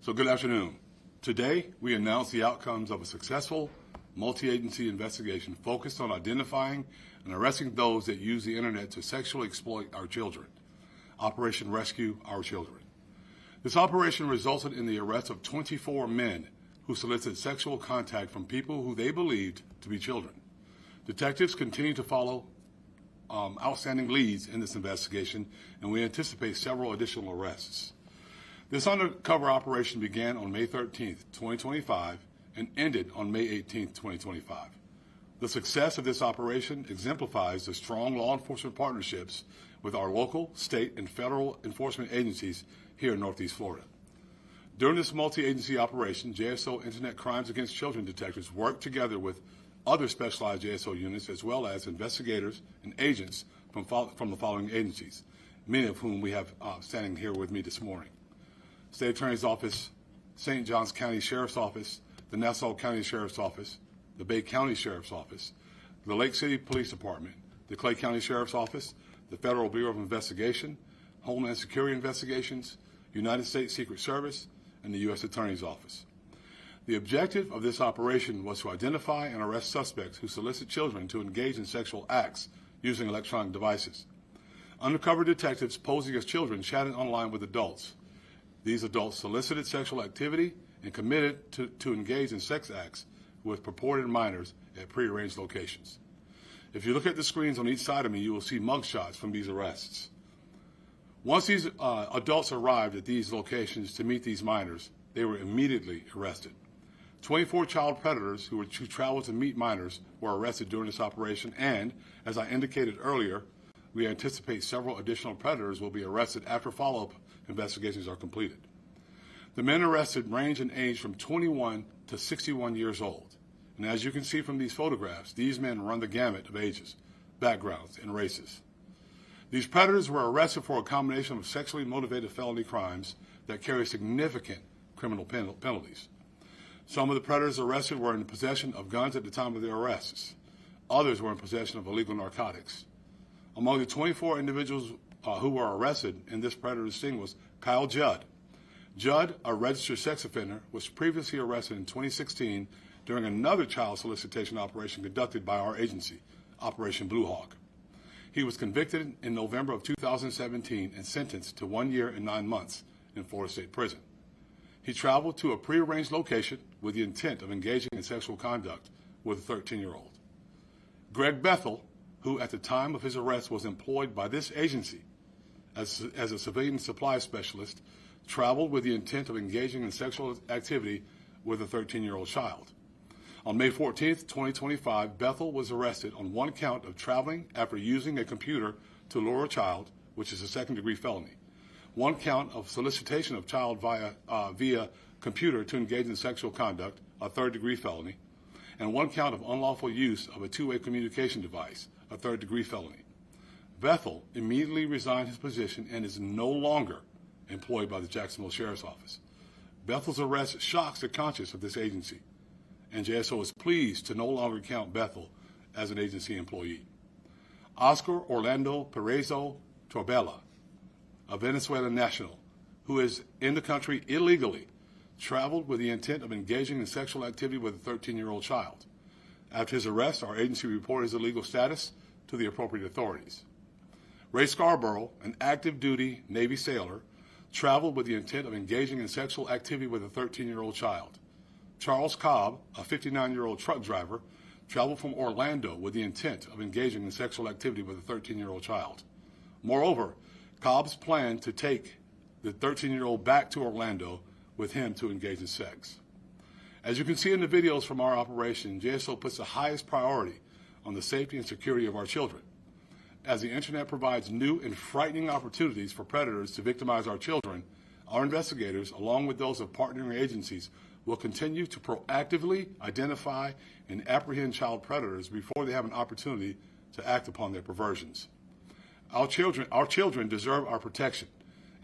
So good afternoon. Today, we announce the outcomes of a successful multi-agency investigation focused on identifying and arresting those that use the internet to sexually exploit our children. Operation Rescue Our Children. This operation resulted in the arrest of 24 men who solicited sexual contact from people who they believed to be children. Detectives continue to follow outstanding leads in this investigation, and we anticipate several additional arrests. This undercover operation began on May 13th, 2025, and ended on May 18th, 2025. The success of this operation exemplifies the strong law enforcement partnerships with our local, state, and federal enforcement agencies here in Northeast Florida. During this multi-agency operation, JSO Internet Crimes Against Children detectives worked together with other specialized JSO units as well as investigators and agents from the following agencies, many of whom we have standing here with me this morning. State Attorney's Office, St. Johns County Sheriff's Office, the Nassau County Sheriff's Office, the Bay County Sheriff's Office, the Lake City Police Department, the Clay County Sheriff's Office, the Federal Bureau of Investigation, Homeland Security Investigations, United States Secret Service, and the U.S. Attorney's Office. The objective of this operation was to identify and arrest suspects who solicit children to engage in sexual acts using electronic devices. Undercover detectives posing as children chatted online with adults. These adults solicited sexual activity and committed to engage in sex acts with purported minors at prearranged locations. If you look at the screens on each side of me, you will see mugshots from these arrests. Once these adults arrived at these locations to meet these minors, they were immediately arrested. 24 child predators who traveled to meet minors were arrested during this operation, and, as I indicated earlier, we anticipate several additional predators will be arrested after follow-up investigations are completed. The men arrested range in age from 21 to 61 years old. And as you can see from these photographs, these men run the gamut of ages, backgrounds, and races. These predators were arrested for a combination of sexually motivated felony crimes that carry significant criminal penalties. Some of the predators arrested were in possession of guns at the time of their arrests. Others were in possession of illegal narcotics. Among the 24 individuals who were arrested in this predator sting was Kyle Judd. Judd, a registered sex offender, was previously arrested in 2016 during another child solicitation operation conducted by our agency, Operation Blue Hawk. He was convicted in November of 2017 and sentenced to 1 year and 9 months in Florida State Prison. He traveled to a prearranged location with the intent of engaging in sexual conduct with a 13-year-old. Greg Bethel, who at the time of his arrest was employed by this agency as a civilian supply specialist, traveled with the intent of engaging in sexual activity with a 13-year-old child. On May 14th, 2025, Bethel was arrested on one count of traveling after using a computer to lure a child, which is a second-degree felony, one count of solicitation of child via computer to engage in sexual conduct, a third-degree felony, and one count of unlawful use of a two-way communication device, a third-degree felony. Bethel immediately resigned his position and is no longer employed by the Jacksonville Sheriff's Office. Bethel's arrest shocks the conscience of this agency, and JSO is pleased to no longer count Bethel as an agency employee. Oscar Orlando Perezo Torbella, a Venezuelan national who is in the country illegally, traveled with the intent of engaging in sexual activity with a 13-year-old child. After his arrest, our agency reported his illegal status to the appropriate authorities. Ray Scarborough, an active-duty Navy sailor, traveled with the intent of engaging in sexual activity with a 13-year-old child. Charles Cobb, a 59-year-old truck driver, traveled from Orlando with the intent of engaging in sexual activity with a 13-year-old child. Moreover, Cobb's planned to take the 13-year-old back to Orlando with him to engage in sex. As you can see in the videos from our operation, JSO puts the highest priority on the safety and security of our children. As the internet provides new and frightening opportunities for predators to victimize our children, our investigators, along with those of partnering agencies, will continue to proactively identify and apprehend child predators before they have an opportunity to act upon their perversions. Our children deserve our protection,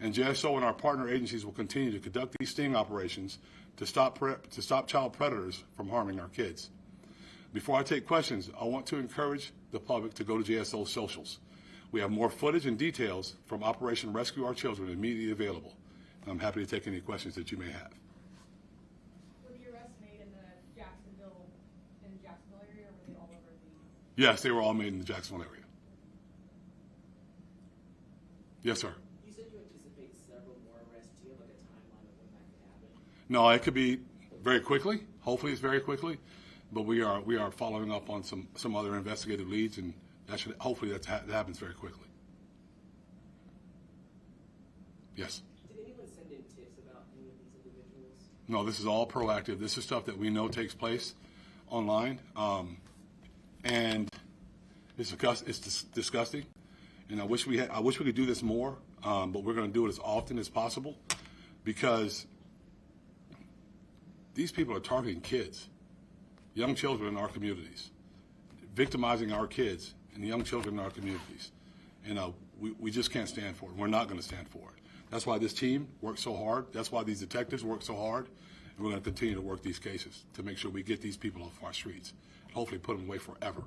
and JSO and our partner agencies will continue to conduct these sting operations to stop child predators from harming our kids. Before I take questions, I want to encourage the public to go to JSO's socials. We have more footage and details from Operation Rescue Our Children immediately available. I'm happy to take any questions that you may have. Yes, they were all made in the Jacksonville area. Yes, sir. You said you anticipate several more arrests. Do you have like a timeline of when that could happen? No, it could be very quickly. Hopefully, it's very quickly. But we are following up on some other investigative leads, and that should hopefully that happens very quickly. Yes. Did anyone send in tips about any of these individuals? No, this is all proactive. This is stuff that we know takes place online, and it's disgusting. And I wish we could do this more, but we're going to do it as often as possible because these people are targeting kids, young children in our communities, victimizing our kids and the young children in our communities. And we just can't stand for it. We're not going to stand for it. That's why this team works so hard. That's why these detectives work so hard. And we're going to continue to work these cases to make sure we get these people off our streets and hopefully put them away forever.